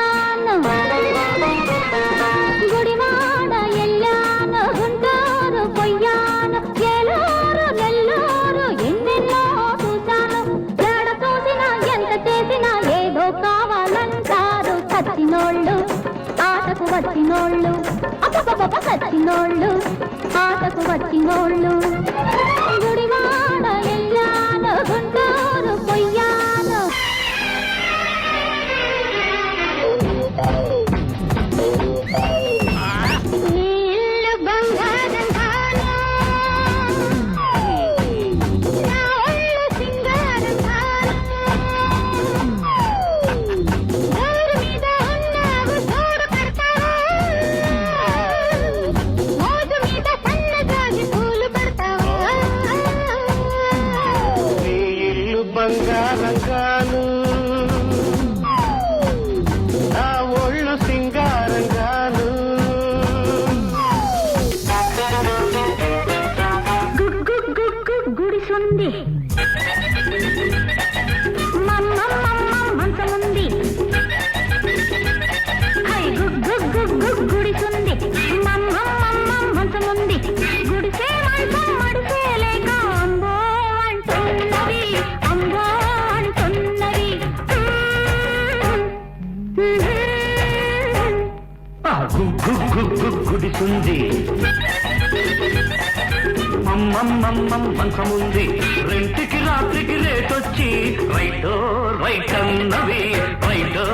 ఎల్లాను గుడివాడ ఎల్లాను గుంటూరు పొయ్యాను ఏలూరు నెల్లూరు ఎన్నెన్నో చూశాను ఎడ చూసినా ఎంత చేసినా ఏదో కావాలంటారు సచ్చినోళ్ళు ఆటకు వచ్చినోళ్ళు అప్పపప్ప సచ్చినోళ్ళు ఆటకు వచ్చినోళ్ళు గుడివాడ ఎల్లాను గుంటూరు పొయ్యాను ఇల్లు బంగారం కాను నా ఒళ్ళు సింగారం కాను ఎవరి మీద ఉన్నావు తోడు పెడతావు మోజు మీద సన్నజాజి పూలు పెడతావు నీ ఇల్లు బంగారం కాను నా ఒళ్ళు సింగారం కాను గుడిసుంది మంచముంది గుడిసుంది మంచముంది గుడిసే మంచం మడిసే లేక అంబో అంటున్నవి అంబో అంటున్నవి గుడిసుంది మంచముంది రెంటికి రాత్రికి రేటొచ్చి రైటో రైట్ అన్నవి రైటో